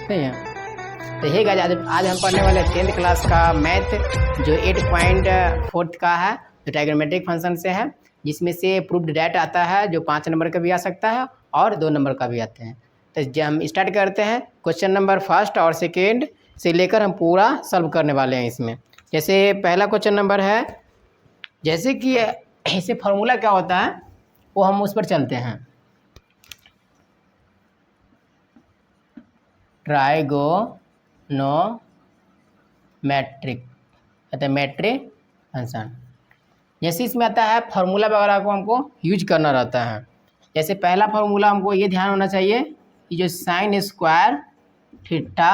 सही है। तो हे गाइस, आज हम पढ़ने वाले 10th क्लास का मैथ जो 8.4 का है, जो ट्राइगोनोमेट्रिक फंक्शन से है, जिसमें से प्रूव्ड डेट आता है जो 5 नंबर का भी आ सकता है और 2 नंबर का भी आते हैं। तो हम स्टार्ट करते हैं। क्वेश्चन नंबर फर्स्ट और सेकेंड से लेकर हम पूरा सॉल्व करने वाले हैं इसमें। जैसे पहला क्वेश्चन नंबर है, जैसे कि ऐसे फार्मूला क्या होता है वो हम उस पर चलते हैं। ट्राइगोनोमेट्रिक मैट्रिक फंक्शन, जैसे इसमें आता है फार्मूला वगैरह को हमको यूज करना रहता है। जैसे पहला फार्मूला हमको ये ध्यान होना चाहिए कि जो sine square theta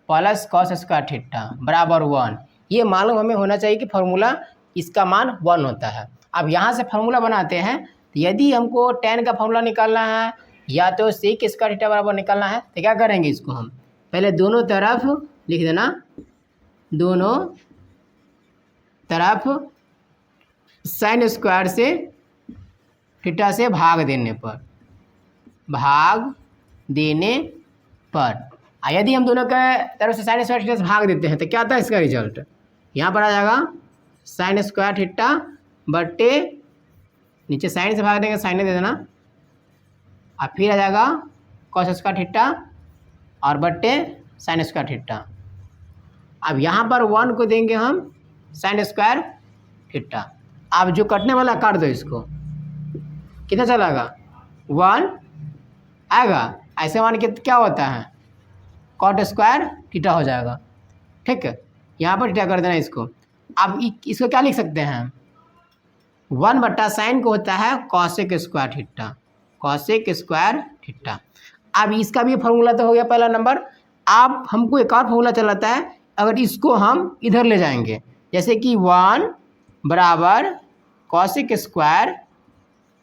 plus cos square theta बराबर 1, ये मालूम हमें होना चाहिए कि फार्मूला इसका मान 1 होता है। अब यहाँ से फार्मूला बनाते हैं, तो यदि हमको tan का फार्मूला निकालना है या तो सेक स्क्वायर थीटा बराबर निकालना है, तो क्या करेंगे, इसको हम पहले दोनों तरफ लिख देना, दोनों तरफ साइन स्क्वायर से थीटा से भाग देने पर यदि हम दोनों के तरफ से साइन स्क्वायर थीटा से भाग देते हैं तो क्या आता है इसका रिजल्ट, यहाँ पर आ जाएगा साइन स्क्वायर थीटा बटे, नीचे साइन से भाग देंगे साइन दे देना, और फिर आ जाएगा कॉस स्क्वायर थीटा और बटे साइन स्क्वायर थीटा। अब यहाँ पर 1 को देंगे हम साइन स्क्वायर थीटा। अब जो कटने वाला काट दो, इसको कितना चलेगा 1 आएगा, ऐसे मान के क्या होता है कॉट स्क्वायर थीटा हो जाएगा। ठीक है, यहाँ पर थीटा कर देना इसको। अब इसको क्या लिख सकते हैं, 1 बटा साइन को होता है cosec square theta, cosec square theta. अब इसका भी फार्मूला तो हो गया पहला नंबर। अब हमको एक और फार्मूला चलाता है, अगर इसको हम इधर ले जाएंगे, जैसे कि 1 बराबर कॉसेक स्क्वायर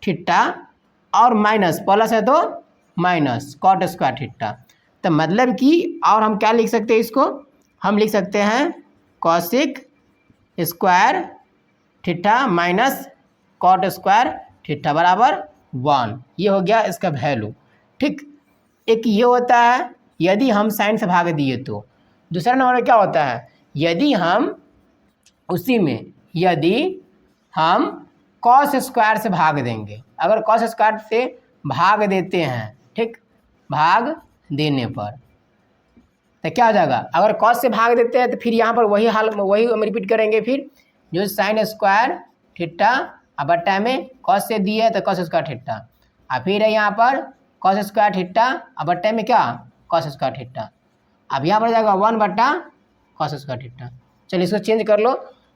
थीटा और माइनस प्लस है तो माइनस कॉट स्क्वायर थीटा। तो मतलब कि और हम क्या लिख सकते हैं, इसको हम लिख सकते हैं cosec square theta minus cot square theta बराबर 1। ये हो गया इसका वैल्यू। ठीक, एक ये होता है यदि हम साइन से भाग दिए तो। दूसरा नंबर क्या होता है, यदि हम उसी में यदि हम कॉस स्क्वायर से भाग देंगे, अगर कॉस स्क्वायर से भाग देते हैं, ठीक, भाग देने पर तो क्या हो जाएगा, अगर कॉस से भाग देते हैं तो फिर यहाँ पर वही हम रिपीट करेंगे। फिर जो साइन स्क्वायर थीटा अब बट्टा में कॉस से दिए तो कॉस स्क्वायर थीटा, और फिर है यहाँ पर कॉस स्क्वायर थीटा अब बट्टे में क्या कॉस स्क्वायर थीटा। अब यहाँ पर जाएगा 1 बट्टा कॉस स्क्वायर थीटा। चलिए इसको चेंज कर लो।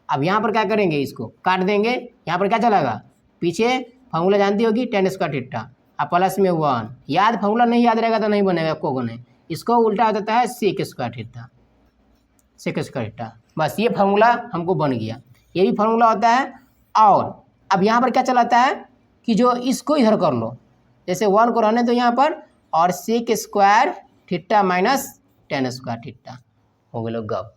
अब यहाँ पर क्या करेंगे, इसको काट देंगे, यहाँ पर क्या चलेगा, पीछे फार्मूला जानती होगी tan स्क्वायर थीटा और प्लस में 1। याद फार्मूला नहीं याद रहेगा तो नहीं बनेगा को नहीं, इसको उल्टा हो जाता है sec square theta, sec square theta. बस ये फार्मूला हमको बन गया, ये भी फार्मूला होता है। और अब यहाँ पर क्या चलाता है कि जो इसको इधर कर लो, जैसे 1 को रहने दो यहाँ पर, और sec square theta minus tan square theta हो गए गप।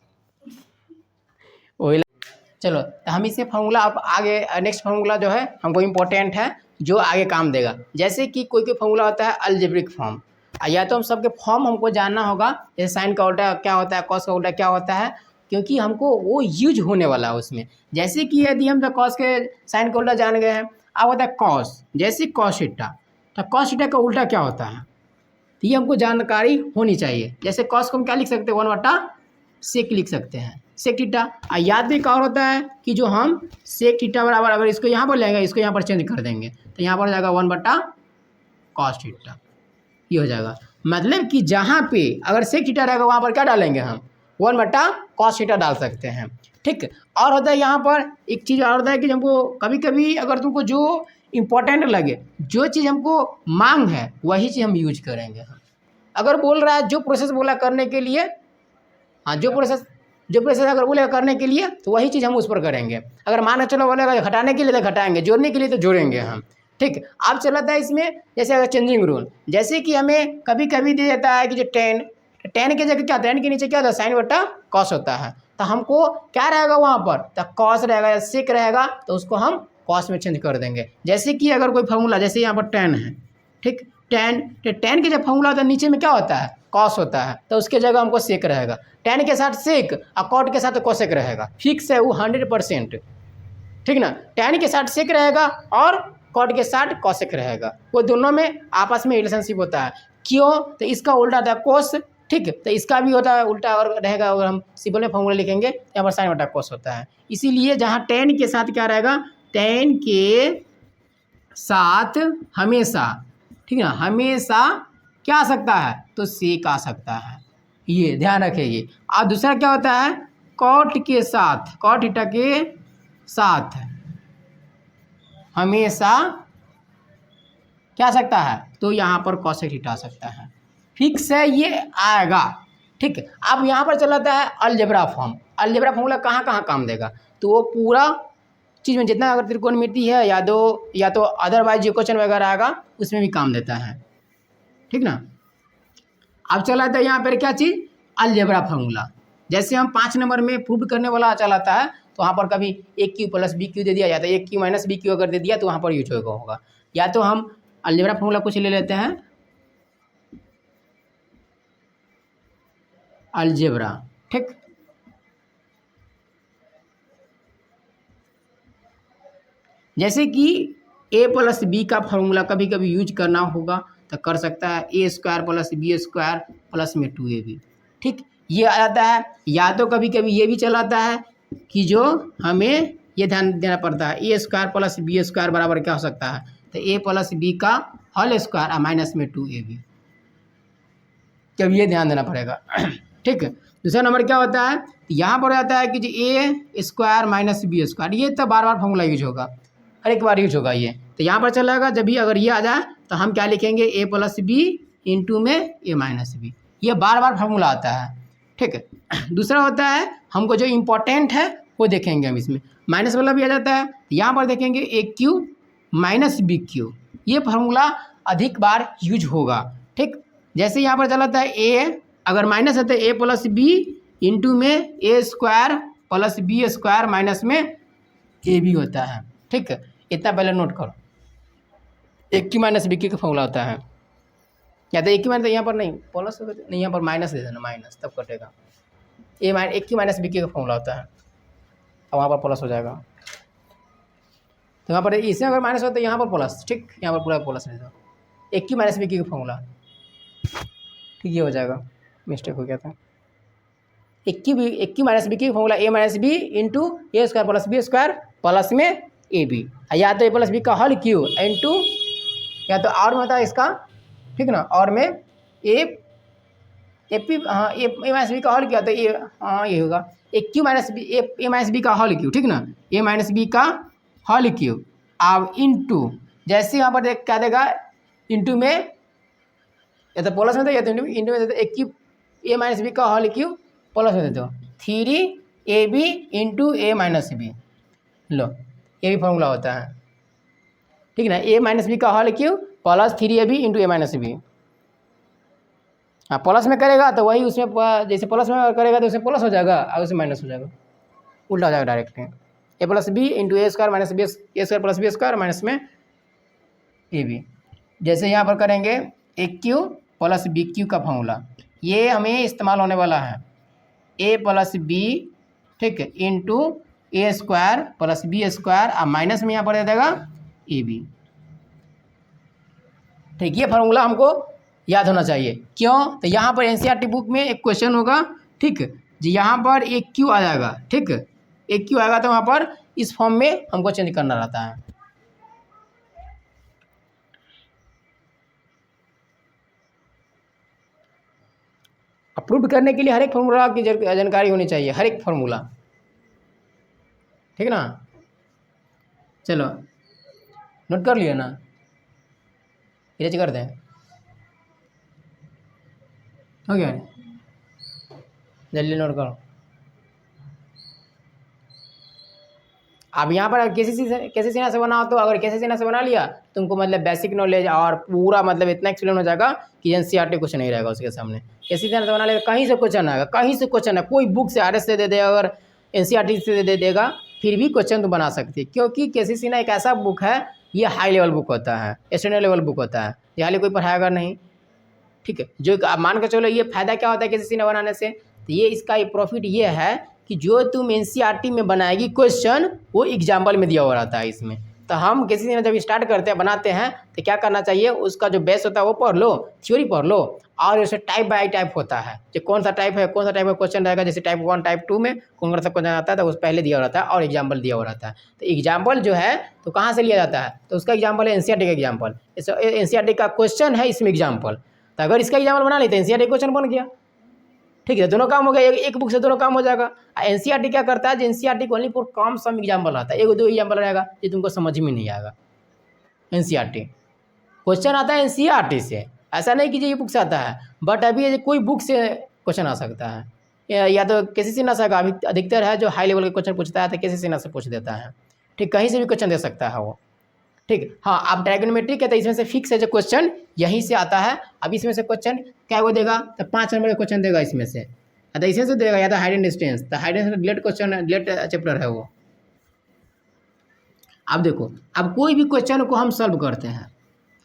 चलो तो हम इसे फार्मूला अब आगे नेक्स्ट फार्मूला जो है हमको इम्पोर्टेंट है, जो आगे काम देगा। जैसे कि कोई फार्मूला होता है अलजेब्रिक फॉर्म, या तो हम सबके फॉर्म हमको जानना होगा, जैसे साइन का उल्टा क्या होता है, कॉस का उल्टा क्या होता है, क्योंकि हमको वो यूज होने वाला है उसमें। जैसे कि यदि हम तो कॉस के साइन का उल्टा जान गए हैं, अब होता है कॉस, जैसे कॉस थीटा, तो कॉस थीटा का उल्टा क्या होता है, तो ये हमको जानकारी होनी चाहिए। जैसे कॉस को हम क्या लिख सकते हैं, 1 बटा सेक लिख सकते हैं, सेक थीटा। याद भी क्या होता है कि जो हम सेक थीटा बराबर, अगर इसको यहाँ पर लेंगे, इसको यहाँ पर चेंज कर देंगे तो यहाँ पर हो जाएगा 1 बटा कॉस थीटा, ये हो जाएगा। मतलब कि जहाँ पे अगर सेक थीटा रहेगा वहाँ पर क्या डालेंगे हम 1 बटा कॉस थीटा डाल सकते हैं। ठीक, और होता है यहाँ पर एक चीज़ और होता है कि हमको कभी कभी अगर तुमको जो इम्पोर्टेंट लगे, जो चीज़ हमको मांग है वही चीज़ हम यूज करेंगे। हम अगर बोल रहा है जो प्रोसेस बोला करने के लिए, हाँ जो प्रोसेस अगर बोलेगा करने के लिए तो वही चीज़ हम उस पर करेंगे। अगर मान के चलो बोलेगा घटाने के लिए तो घटाएंगे, जोड़ने के लिए तो जोड़ेंगे हम। ठीक, अब चला था इसमें जैसे अगर चेंजिंग रूल, जैसे कि हमें कभी कभी दे देता है कि जो tan की जगह क्या, tan के नीचे क्या होता है साइन बटा कॉस होता है, तो हमको क्या रहेगा वहाँ पर, तो कॉस रहेगा या सेक रहेगा, तो उसको हम कॉस में चेंज कर देंगे। जैसे कि अगर कोई फार्मूला, जैसे यहाँ पर tan है, ठीक, tan के जब फार्मूला होता है नीचे में क्या होता है कॉस होता है, तो उसके जगह हमको सेक रहेगा। टेन के साथ सेक और कॉट के साथ कोसेक रहेगा, फिक्स है वो 100%, ठीक ना। टेन के साथ सेक रहेगा और कॉट के साथ कोसेक रहेगा, वो दोनों में आपस में रिलेशनशिप होता है। क्यों? तो इसका उल्टा होता है कोस, ठीक, तो इसका भी होता है उल्टा और रहेगा। अगर हम सिंपल में फॉर्मूला लिखेंगे यहाँ पर साइन बटा कोस होता है। इसीलिए जहाँ टेन के साथ क्या रहेगा, टेन के साथ हमेशा, ठीक है ना, हमेशा क्या आ सकता है, तो सेक आ सकता है, ये ध्यान रखिए। और दूसरा क्या होता है, कॉट के साथ, कॉट थीटा के साथ हमेशा क्या आ सकता है, तो यहाँ पर कॉसेक थीटा आ सकता है, फिक्स है, ये आएगा, ठीक। अब यहाँ पर चलाता है अलजेब्रा फॉर्म। अलजेब्रा फॉर्मूला कहाँ कहाँ काम देगा, तो वो पूरा चीज़ में जितना अगर त्रिकोणमिति है या तो अदरवाइज जो क्वेश्चन वगैरह आएगा उसमें भी काम देता है, ठीक ना। अब चलाता है यहाँ पर क्या चीज़, अलजेब्रा फार्मूला। जैसे हम 5 नंबर में प्रूव करने वाला चलाता है, तो वहाँ पर कभी ए क्यू प्लस बी क्यू दे दिया जाता है, ए क्यू माइनस बी क्यू अगर दे दिया तो वहाँ पर यूज होगा। या तो हम अलजेब्रा फार्मूला कुछ ले लेते हैं, अलजेब्रा, ठीक। जैसे कि ए प्लस बी का फार्मूला कभी कभी यूज करना होगा तो कर सकता है, ए square plus b square plus में 2ab, ठीक, ये आ जाता है। या तो कभी कभी ये भी चलाता है कि जो हमें ये ध्यान देना पड़ता है, ए स्क्वायर प्लस बी स्क्वायर बराबर क्या हो सकता है, तो ए प्लस बी का होल स्क्वायर और माइनस में 2ab, जब ये ध्यान देना पड़ेगा, ठीक। दूसरा नंबर क्या होता है, यहाँ पर आता है कि जो ए स्क्वायर माइनस बी स्क्वायर, ये तो बार बार फॉर्मूला यूज होगा, हर एक बार यूज होगा ये, तो यहाँ पर चलेगा जब भी अगर ये आ जाए तो हम क्या लिखेंगे, ए प्लस बी इंटू में ए माइनस बी, ये बार बार फार्मूला आता है, ठीक है। दूसरा होता है हमको जो इम्पोर्टेंट है वो देखेंगे हम, इसमें माइनस वाला भी आ जाता है। यहाँ पर देखेंगे ए क्यू माइनस बी क्यू, ये फार्मूला अधिक बार यूज होगा, ठीक। जैसे यहाँ पर चलाता है ए अगर माइनस है तो ए प्लस बी इंटू में a square plus b square minus में ए बी होता है, ठीक है। इतना पहले नोट करो, ए क्यू माइनस बी क्यू का फॉर्मूला होता है। या तो ए क्यू माइनस, यहाँ पर नहीं प्लस नहीं, यहाँ पर माइनस दे देना, माइनस तब कटेगा। ए क्यू माइनस बी क्यू का फॉर्मूला होता है, अब वहाँ पर प्लस हो जाएगा, तो यहाँ पर इसमें अगर माइनस हो तो यहाँ पर प्लस, ठीक, यहाँ पर पूरा प्लस दे दो, a cube minus b cube का फॉर्मूला, ठीक, ये हो जाएगा, मिस्टेक हो गया था। A cube minus b cube formula a minus b into a square plus b square plus में ए बी, या तो ए प्लस बी का होल क्यू इंटू, या तो और में होता है इसका, ठीक ना, और में ए पी, हाँ ए माइनस बी का होल क्या, तो ए, हाँ ये होगा ए क्यू माइनस बी, ए माइनस बी का होल क्यू, ठीक ना, ए माइनस बी का होल क्यू। अब इंटू, जैसे यहाँ पर देख क्या देगा, इंटू में या तो प्लस में दे, या तो इंटू में दे दो, a cube a minus b का होल क्यू प्लस में दे दो 3ab इंटू ए माइनस बी, लो ये भी फॉर्मूला होता है, ठीक ना, ए माइनस बी का whole cube plus 3ab into ए माइनस बी। हाँ प्लस में करेगा तो वही उसमें, जैसे प्लस में करेगा तो उसमें प्लस हो जाएगा और उसमें माइनस हो जाएगा, उल्टा हो जाएगा direct, a plus B into a square minus b, a square plus b square minus में ए बी। जैसे यहाँ पर करेंगे a cube plus b cube का फॉर्मूला, ये हमें इस्तेमाल होने वाला है, ए प्लस बी, ठीक, into a square plus b square और माइनस में यहाँ पर दे देगा ए बी, ठीक। ये फार्मूला हमको याद होना चाहिए, क्यों, तो यहाँ पर एनसीईआरटी बुक में एक क्वेश्चन होगा, ठीक जी, यहाँ पर एक क्यू आ जाएगा, ठीक, एक क्यू आएगा तो वहाँ पर इस फॉर्म में हमको चेंज करना रहता है। अप्रूव करने के लिए हर एक फार्मूला की जानकारी होनी चाहिए, हर एक फार्मूला, ठीक ना। चलो नोट कर लिया ना, इरेज कर दें, हो गया, जल्दी नोट करो। अब यहाँ पर कैसे सीना से बनाओ, तो अगर कैसे सीना से बना लिया तुमको मतलब बेसिक नॉलेज और पूरा मतलब इतना एक्सप्लेन हो जाएगा कि एनसीईआरटी कुछ नहीं रहेगा उसके सामने। कैसे सीना से बना लेगा, कहीं से क्वेश्चन आएगा, कहीं से क्वेश्चन है, कोई बुक से आरएस से दे दे, अगर एनसीईआरटी से दे देगा फिर भी क्वेश्चन तुम बना सकती है, क्योंकि कैसे सीना एक ऐसा बुक है, ये हाई लेवल बुक होता है, स्टैंडर्ड लेवल बुक होता है, ये हाल कोई पढ़ाएगा नहीं, ठीक है। जो आप मान के चलो ये फ़ायदा क्या होता है किसी सीना बनाने से, तो ये इसका ये प्रॉफिट ये है कि जो तुम एनसीईआरटी में बनाएगी क्वेश्चन वो एग्जाम्पल में दिया हुआ रहता है इसमें। तो हम किसी ने जब स्टार्ट करते हैं बनाते हैं तो क्या करना चाहिए, उसका जो बेस होता है वो पढ़ लो, थ्योरी पढ़ लो, और जैसे टाइप बाय टाइप होता है जो कौन सा टाइप है, कौन सा टाइप का क्वेश्चन रहेगा। जैसे टाइप 1 टाइप 2 में कौन सा क्वेश्चन आता है तो उस पहले दिया हुआ रहता है और एग्जाम्पल दिया हुआ रहता है। तो एग्जाम्पल जो है तो कहाँ से लिया जाता है, तो उसका एग्जाम्पल है एनसीईआरटी का एग्जाम्पल। एनसीईआरटी का क्वेश्चन है इसमें एग्जाम्पल, तो अगर इसका एग्जाम्पल बना लेते हैं एनसीईआरटी क्वेश्चन बन गया। ठीक है, दोनों काम हो गया, एक बुक से दोनों काम हो जाएगा। एनसीईआरटी क्या करता है, एनसीईआरटी को only for come some example आता है, एक दो एग्जाम्पल रहेगा ये तुमको समझ में नहीं आएगा। एनसीईआरटी क्वेश्चन आता है एनसीईआरटी से, ऐसा नहीं कि ये बुक से आता है, बट अभी कोई बुक से क्वेश्चन आ सकता है या तो किसी से ना सका। अभी अधिकतर है जो हाई लेवल के क्वेश्चन पूछता है तो किसी से ना से पूछ देता है। ठीक, कहीं से भी क्वेश्चन दे सकता है वो। ठीक, हाँ आप ट्रायगोनोमेट्रिक है तो इसमें से फिक्स है जो क्वेश्चन यहीं से आता है। अब इसमें से क्वेश्चन क्या वो देगा, तो 5 नंबर का क्वेश्चन देगा इसमें से, तो इसमें से देगा या तो हाइड एंड डिस्टेंस, तो height and distance question delete chapter है वो। अब देखो, अब कोई भी क्वेश्चन को हम सॉल्व करते हैं,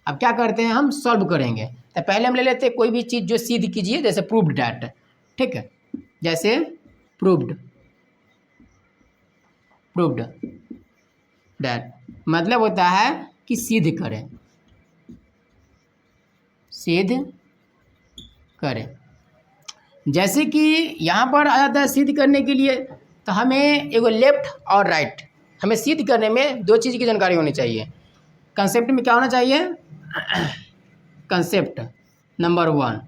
अब क्या करते हैं हम सॉल्व करेंगे, तो पहले हम ले लेते हैं कोई भी चीज़ जो सिद्ध कीजिए, जैसे प्रूव्ड डैट। ठीक है, जैसे प्रूव्ड डैट मतलब होता है कि सिद्ध करें, सिद्ध करें। जैसे कि यहाँ पर आ जाता है सिद्ध करने के लिए, तो हमें एगो लेफ्ट और राइट, हमें सिद्ध करने में 2 चीज़ की जानकारी होनी चाहिए। कंसेप्ट में क्या होना चाहिए, कंसेप्ट नंबर 1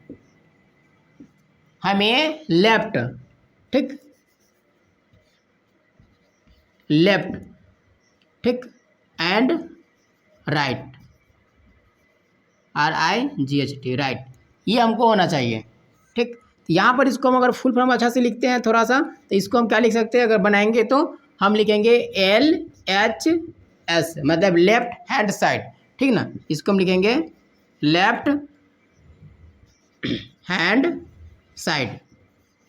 हमें लेफ्ट, ठीक, लेफ्ट, ठीक, एंड राइट, RIGHT राइट, ये हमको होना चाहिए। ठीक, यहाँ पर इसको हम अगर फुल फॉर्म अच्छा से लिखते हैं थोड़ा सा, तो इसको हम क्या लिख सकते हैं, अगर बनाएंगे तो हम लिखेंगे LHS मतलब लेफ्ट हैंड साइड। ठीक ना, इसको हम लिखेंगे लेफ्ट हैंड साइड,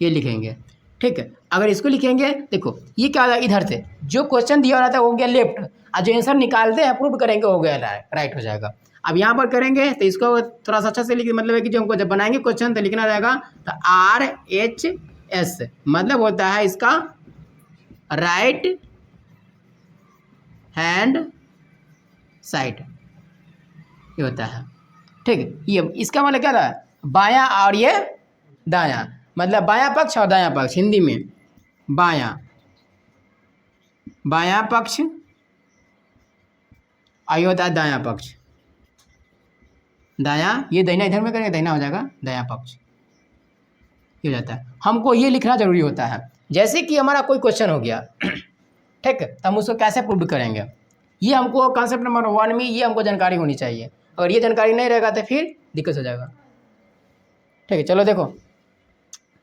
ये लिखेंगे। ठीक है, अगर इसको लिखेंगे, देखो ये क्या होगा, इधर से जो क्वेश्चन दिया रहता है वो हो गया लेफ्ट, और जो आंसर निकालते हैं प्रूव करेंगे हो गया राइट हो जाएगा। अब यहाँ पर करेंगे तो इसको थोड़ा सा अच्छा से लिख, मतलब है कि जो हमको जब बनाएंगे क्वेश्चन तो लिखना रहेगा, तो RHS मतलब होता है इसका राइट हैंड साइड, ये होता है। ठीक, ये इसका मतलब क्या था, बायां और ये दायां, मतलब बायां पक्ष और दायां पक्ष, हिंदी में बायां पक्ष और ये होता है दायां पक्ष, दायां, ये दाहिना इधर में करेंगे दाहिना हो जाएगा दायां पक्ष, ये हो जाता है। हमको ये लिखना जरूरी होता है। जैसे कि हमारा कोई क्वेश्चन हो गया, ठीक, तो हम उसको कैसे प्रूव करेंगे, ये हमको कॉन्सेप्ट नंबर 1 में ये हमको जानकारी होनी चाहिए। अगर ये जानकारी नहीं रहेगा तो फिर दिक्कत हो जाएगा। ठीक है, चलो देखो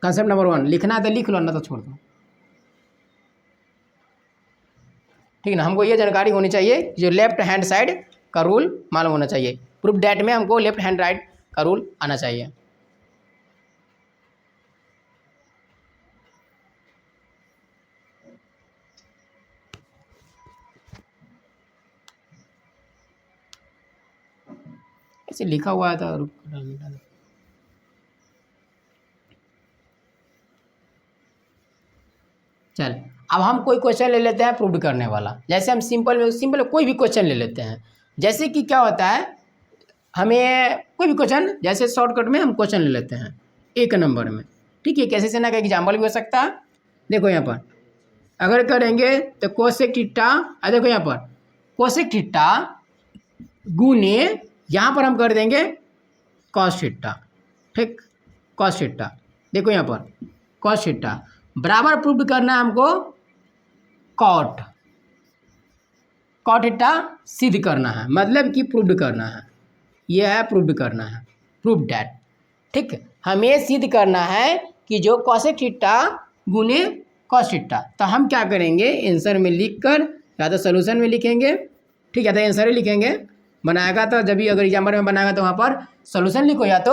कॉन्सेप्ट नंबर 1 लिखना है तो लिख लो, ना तो छोड़ दो। ठीक ना, हमको ये जानकारी होनी चाहिए, जो लेफ्ट हैंड साइड का रूल मालूम होना चाहिए। प्रूफ डैट में हमको लेफ्ट हैंड राइट का रूल आना चाहिए। ऐसे लिखा हुआ है तो चल, अब हम कोई क्वेश्चन ले लेते हैं प्रूव करने वाला। जैसे हम सिंपल कोई भी क्वेश्चन ले लेते हैं। जैसे कि क्या होता है, हमें कोई भी क्वेश्चन, जैसे शॉर्टकट में हम क्वेश्चन ले लेते हैं 1 नंबर में। ठीक है, कैसे से ना का एग्जाम्पल भी हो सकता है। देखो यहाँ पर अगर करेंगे तो कोसेक थीटा, देखो यहाँ पर कोसेक थीटा गुने, यहाँ पर हम कर देंगे कॉस थीटा। ठीक, कॉस थीटा, देखो यहाँ पर कॉस थीटा बराबर प्रूव करना है हमको कॉट थीटा सिद्ध करना है, मतलब कि प्रूव करना है। यह है प्रूव करना है, प्रूव डैट। ठीक, हमें सिद्ध करना है कि जो कॉसेक थीटा गुने कॉस थीटा, तो हम क्या करेंगे, आंसर में लिखकर या तो सोल्यूशन में लिखेंगे, ठीक है, तो आंसर ही लिखेंगे। बनाएगा तो जब भी अगर एग्जाम्पल में बनाएगा तो वहाँ पर सोल्यूशन लिखो या तो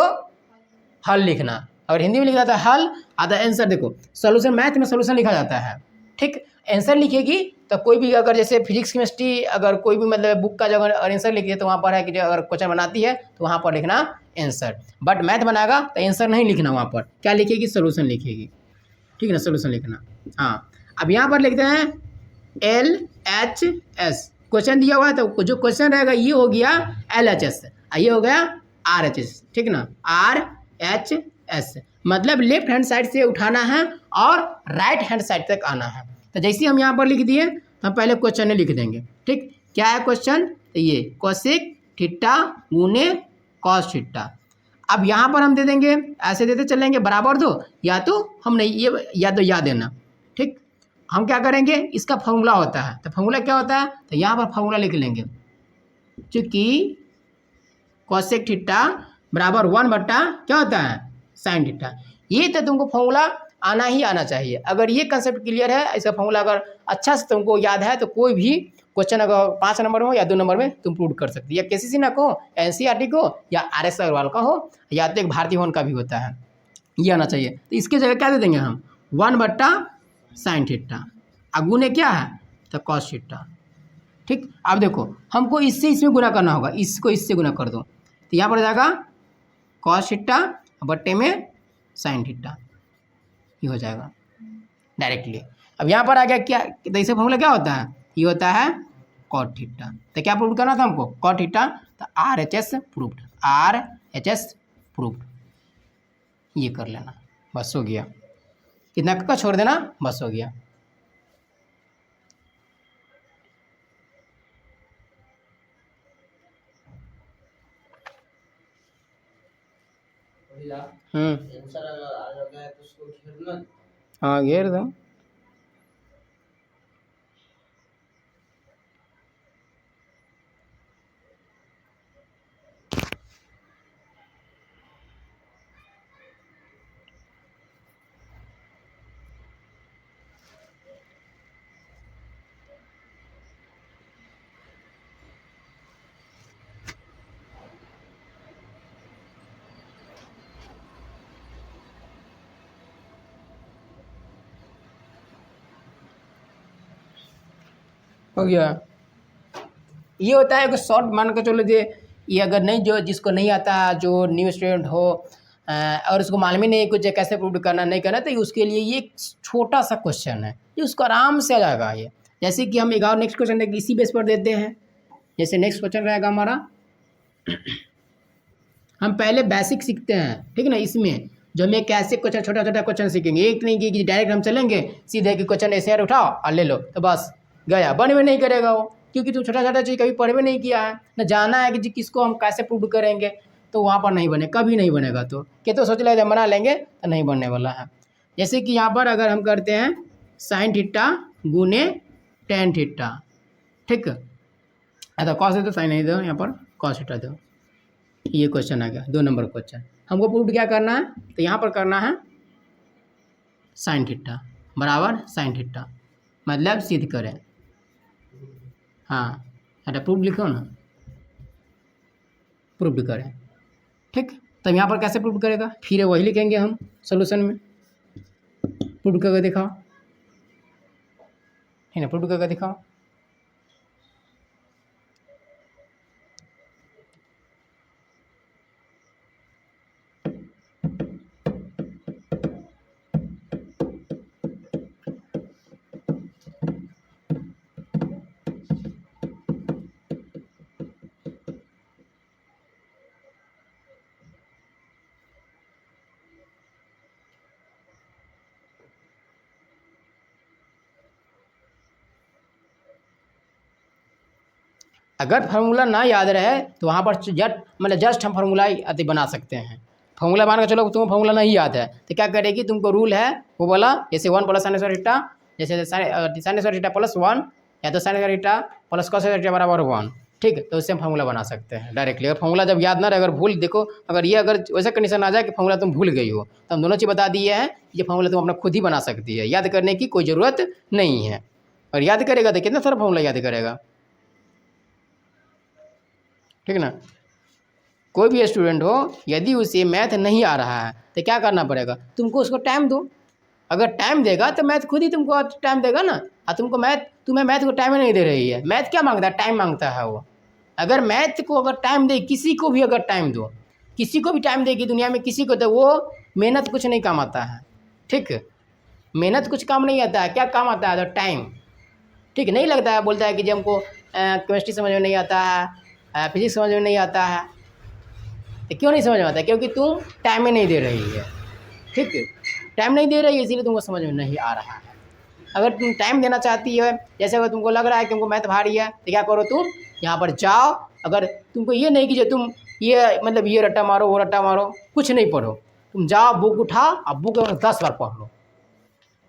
हल लिखना। अगर हिंदी में लिखा था हल, आधा आंसर। देखो सोल्यूशन, मैथ में सोल्यूशन लिखा जाता है। ठीक, आंसर लिखेगी तो कोई भी अगर जैसे फिजिक्स केमिस्ट्री अगर कोई भी मतलब बुक का जो अगर आंसर लिखी है तो वहाँ पर है कि जो अगर क्वेश्चन बनाती है तो वहाँ पर लिखना आंसर। बट मैथ बनाएगा तो आंसर नहीं लिखना, वहाँ पर क्या लिखेगी, सोल्यूशन लिखेगी। ठीक है ना, सोल्यूशन लिखना। हाँ, अब यहाँ पर लिखते हैं LHS, क्वेश्चन दिया हुआ है तो जो क्वेश्चन रहेगा ये हो गया LHS, ये हो गया RHS। ठीक ना, RHS मतलब लेफ्ट हैंड साइड से उठाना है और राइट हैंड साइड तक आना है। तो जैसे हम यहाँ पर लिख दिए तो हम पहले क्वेश्चन लिख देंगे। ठीक, क्या है क्वेश्चन, तो ये कोसेक थीटा गुने कॉस थीटा। अब यहाँ पर हम दे देंगे, ऐसे देते चलेंगे बराबर दो, या तो हम नहीं ये या तो या देना। ठीक, हम क्या करेंगे, इसका फॉर्मूला होता है, तो फॉर्मूला क्या होता है, तो यहाँ पर फॉर्मूला लिख लेंगे, चूँकि कोसेक थीटा बराबर 1 बट्टा क्या होता है साइन थीटा। ये तो तुमको फॉर्मूला आना ही आना चाहिए। अगर ये कंसेप्ट क्लियर है, इसका फॉर्मूला अगर अच्छा से तुमको याद है तो कोई भी क्वेश्चन अगर 5 नंबर में हो या 2 नंबर में तुम प्रूव कर सकते हो, या KCC ना को, NCERT को, या RS अग्रवाल का हो, या तो एक भारतीय भवन का भी होता है, ये आना चाहिए। तो इसके जगह क्या दे देंगे हम, 1 बट्टा साइन थीटा, अगुने क्या है तो कॉस थीटा। ठीक, अब देखो हमको इससे इसमें गुना करना होगा, इसको इससे गुना कर दो, तो यहाँ पर जाएगा कॉस थीटा बट्टे में साइन थीटा, ये हो जाएगा डायरेक्टली। अब यहाँ पर आ गया क्या, तो इससे फॉर्मूला क्या होता है, ये होता है कॉट थीटा। तो क्या प्रूव करना था हमको, कॉट थीटा, तो RHS प्रूव्ड, RHS प्रूव्ड, ये कर लेना, बस हो गया। कितना का छोड़ देना, बस हो गया। हाँ घेर दो। हो गया, ये होता है कि शॉर्ट मान कर चलो ये अगर नहीं, जो जिसको नहीं आता, जो न्यू स्टूडेंट हो और उसको मालूम ही नहीं कुछ कैसे प्रूव करना नहीं करना, तो उसके लिए ये छोटा सा क्वेश्चन है, ये उसको आराम से आ जाएगा। ये जैसे कि हम एक और नेक्स्ट क्वेश्चन इसी बेस पर देते हैं। जैसे नेक्स्ट क्वेश्चन रहेगा हमारा, हम पहले बेसिक सीखते हैं, ठीक है ना, इसमें जो हम एक कैसे क्वेश्चन छोटा छोटा क्वेश्चन सीखेंगे, एक नहीं कि डायरेक्ट हम चलेंगे सीधे कि क्वेश्चन ऐसे उठाओ और ले लो तो बस गया, बन में नहीं करेगा वो, क्योंकि तुम छोटा छोटा चीज़ कभी पढ़ भी नहीं किया है, न जाना है कि जी किसको हम कैसे प्रूव करेंगे, तो वहाँ पर नहीं बने, कभी नहीं बनेगा। तो क्या तो सोच ले जब बना लेंगे तो नहीं बनने वाला है। जैसे कि यहाँ पर अगर हम करते हैं साइन थीटा गुने टेन थीटा, ठीक है, तो कॉस दे दो, साइन नहीं दो, यहाँ पर कॉस थीटा दो, ये क्वेश्चन आ गया 2 नंबर क्वेश्चन। हमको प्रूव क्या करना है, तो यहाँ पर करना है साइन थीटा बराबर साइन थीटा, मतलब सिद्ध करें। हाँ, अरे प्रूफ लिखो ना, प्रूफ करें। ठीक, तब यहाँ पर कैसे प्रूफ करेगा, फिर वही लिखेंगे हम सोल्यूशन में, प्रूफ करके दिखाओ, है ना, प्रूफ करके दिखाओ। अगर फार्मूला ना याद रहे तो वहाँ पर जस्ट हम फार्मूला अति बना सकते हैं। फार्मूला मान कर चलो तुम्हें फार्मूला नहीं याद है तो क्या करेगी, तुमको रूल है वो बोला, जैसे 1 प्लस साइन स्क्वायर थीटा, जैसे साइन स्क्वायर थीटा प्लस 1, या तो sine square theta plus cos square theta बराबर 1। ठीक, तो उससे हम फार्मूला बना सकते हैं डायरेक्टली। अगर फार्मूला जब याद ना रहे, अगर भूल देखो, अगर वैसा कंडीशन आ जाए कि फार्मूला तुम भूल गई हो, तो हम दोनों चीज़ बता दिए हैं, ये फार्मूला तुम अपना खुद ही बना सकती है, याद करने की कोई ज़रूरत नहीं है। और याद करेगा तो कितना सारा फार्मूला याद करेगा, ठीक ना। कोई भी स्टूडेंट हो, यदि उसे मैथ नहीं आ रहा है तो क्या करना पड़ेगा, तुमको उसको टाइम दो, अगर टाइम देगा तो मैथ खुद ही तुमको टाइम देगा ना। तुम्हें मैथ को टाइम ही नहीं दे रही है। मैथ क्या मांगता है? टाइम मांगता है वो। अगर मैथ को अगर टाइम दे, किसी को भी अगर टाइम दो, किसी को भी टाइम देगी दुनिया में किसी को, तो वो मेहनत कुछ नहीं काम आता है। ठीक, मेहनत कुछ काम नहीं आता है। क्या काम आता है? तो टाइम। ठीक, नहीं लगता है, बोलता है कि जब हमको केमिस्ट्री समझ में नहीं आता है, फिजिक्स समझ में नहीं आता है। तो क्यों नहीं समझ में आता है? क्योंकि तुम टाइम ही नहीं दे रही है। ठीक, टाइम नहीं दे रही है, इसीलिए तुमको समझ में नहीं आ रहा है। अगर तुम टाइम देना चाहती है, जैसे अगर तुमको लग रहा है कि तुमको मैथ भारी है, तो क्या करो, तुम यहाँ पर जाओ। अगर तुमको ये नहीं कि जो तुम ये मतलब ये रट्टा मारो वो रट्टा मारो, कुछ नहीं पढ़ो, तुम जाओ बुक उठाओ और बुक 10 बार पढ़ लो,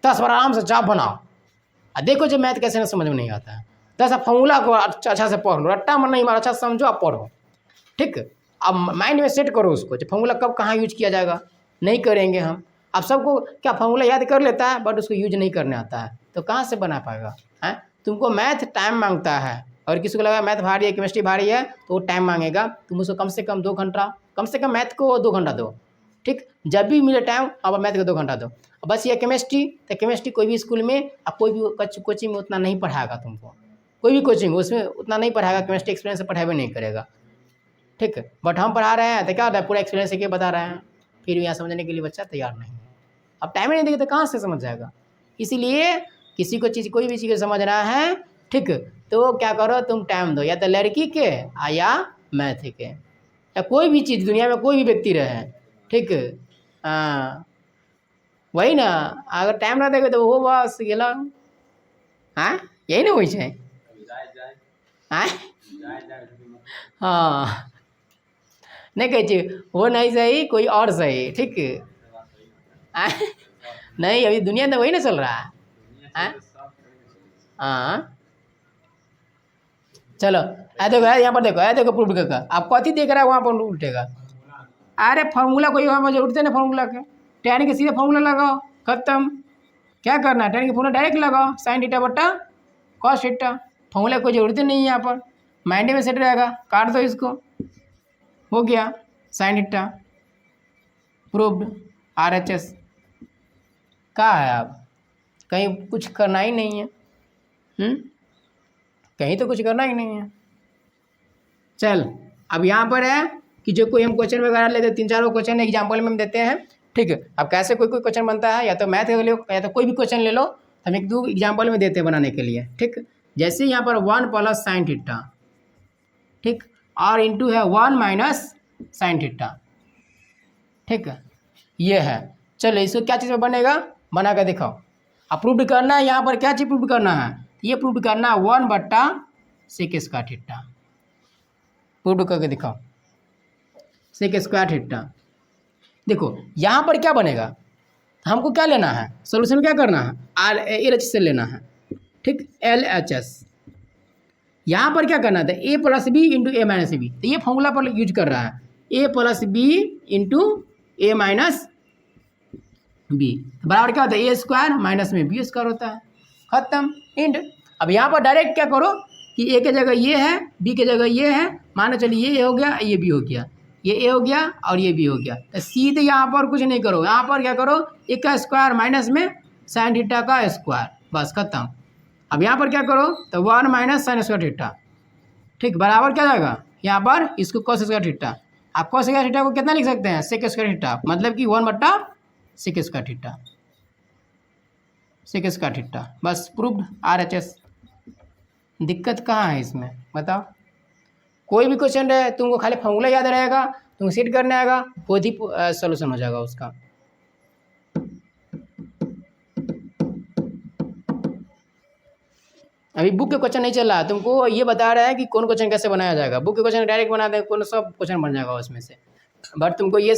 10 बार आराम से जाओ बनाओ और देखो जो मैथ कैसे ना समझ में नहीं आता है। 10 फॉर्मूला को अच्छा से पढ़ लो, रट्टा मन नहीं मारो, अच्छा समझो आप पढ़ो। ठीक, अब माइंड में सेट करो उसको, जो फॉर्मूला कब कहाँ यूज किया जाएगा। नहीं करेंगे हम। अब सबको क्या फॉर्मूला याद कर लेता है, बट उसको यूज नहीं करने आता है, तो कहाँ से बना पाएगा? हैं, तुमको मैथ टाइम मांगता है। और किसी को लगा मैथ भारी है, केमिस्ट्री भारी है, तो वो टाइम मांगेगा। तुम उसको कम से कम 2 घंटा, कम से कम मैथ को 2 घंटा दो। ठीक, जब भी मिले टाइम अब मैथ को 2 घंटा दो। बस ये केमिस्ट्री, तो केमिस्ट्री कोई भी स्कूल में अब कोई भी कोचिंग में उतना नहीं पढ़ाएगा तुमको। कोई भी कोचिंग उसमें उतना नहीं पढ़ाएगा, केमिस्ट्री एक्सपीरियंस से पढ़ाई नहीं करेगा। ठीक, बट हम पढ़ा रहे हैं तो क्या होता है, पूरा एक्सपीरियंस के बता रहे हैं, फिर भी यहाँ समझने के लिए बच्चा तैयार नहीं है। अब टाइम ही नहीं देगा तो कहाँ से समझ जाएगा? इसीलिए किसी को चीज़, कोई भी चीज़ समझना है, ठीक, तो क्या करो, तुम टाइम दो, या तो लड़की के या मैथ के, या कोई भी चीज़ दुनिया में कोई भी व्यक्ति रहे। ठीक, हाँ वही ना, अगर टाइम ना देगा तो वो बस गेला। हाँ यही ना होइ छै। हाँ नहीं कहै छी वो नहीं सही, कोई और सही। ठीक, नहीं अभी दुनिया में वही ना चल रहा है। हाँ चलो, देखो यहाँ पर देखो, देखो प्रूफ करके आप कथी देख रहा है, वहाँ पर उल्टेगा। अरे फार्मूला कोई वहाँ पर उठते ना, फार्मूला के टेन के सीधे फार्मूला लगाओ, खत्म। क्या करना है, टेन के फार्मूला डायरेक्ट लगाओ, साइन थीटा बट्टा कॉस थीटा। फार्मूला कोई जरूरत नहीं है यहाँ पर, माइंड में सेट रहेगा। काट दो इसको, हो गया साइन थीटा प्रूव्ड। RHS क्या है, अब कहीं कुछ करना ही नहीं है। कहीं तो कुछ करना ही नहीं है। चल अब यहाँ पर है कि जो कोई हम क्वेश्चन वगैरह लेते हैं, 3-4 क्वेश्चन एग्जाम्पल में हम देते हैं। ठीक, अब कैसे कोई क्वेश्चन बनता है, या तो मैथ ले लो या तो कोई भी क्वेश्चन ले लो, हम 1-2 एग्जाम्पल में देते हैं बनाने के लिए। ठीक, जैसे यहाँ पर 1 प्लस साइन थीटा, ठीक, और इंटू है 1 माइनस साइन थीटा। ठीक, ये है। चलो इसको क्या चीज़ में बनेगा, बना कर दिखाओ। अप्रूव्ड करना है, यहाँ पर क्या चीज़ प्रूव करना है, ये प्रूव करना है 1 बट्टा सेक स्क्वायर थीटा। प्रूव करके दिखाओ, सेक स्क्वायर थीटा। देखो यहाँ पर क्या बनेगा, हमको क्या लेना है, सोल्यूशन क्या करना है, RLH से लेना है। ठीक, LHS। यहाँ पर क्या करना था, A plus B into A minus B, तो ये फॉर्मूला पर यूज कर रहा है, A plus B into A minus B बराबर क्या होता है, ए स्क्वायर माइनस में बी स्क्वायर होता है। खत्म, इंड। अब यहाँ पर डायरेक्ट क्या करो कि ए के जगह ये है, बी के जगह ये है, मानो चलिए ये हो गया, ये बी हो गया, ये ए हो गया और ये बी हो गया। तो सीधे यहाँ पर कुछ नहीं करो, यहाँ पर क्या करो, एक का स्क्वायर माइनस में साइन थीटा का स्क्वायर, बस खत्म। अब यहाँ पर क्या करो, तो 1 माइनस साइन स्क्वायर थीटा। ठीक, बराबर क्या जाएगा, यहाँ पर इसको कॉस स्क्वायर थीटा। आप कॉस स्क्वायर थीटा को कितना लिख सकते हैं, सेक स्क्वायर थीटा, मतलब कि 1 बट्टा sec square theta, sec square theta. बस प्रूव्ड RHS। दिक्कत कहाँ है इसमें बताओ। कोई भी क्वेश्चन रहे, तुमको खाली फॉर्मूला याद रहेगा, तुमको सेट करने आएगा, खुद ही सोल्यूशन हो जाएगा उसका। अभी बुक के क्वेश्चन नहीं चल रहा है, तुमको ये बता रहा है कि कौन क्वेश्चन कैसे बनाया जाएगा। बुक के क्वेश्चन डायरेक्ट बना दे, कौन सब क्वेश्चन बन जाएगा उसमें से, बट तुमको ये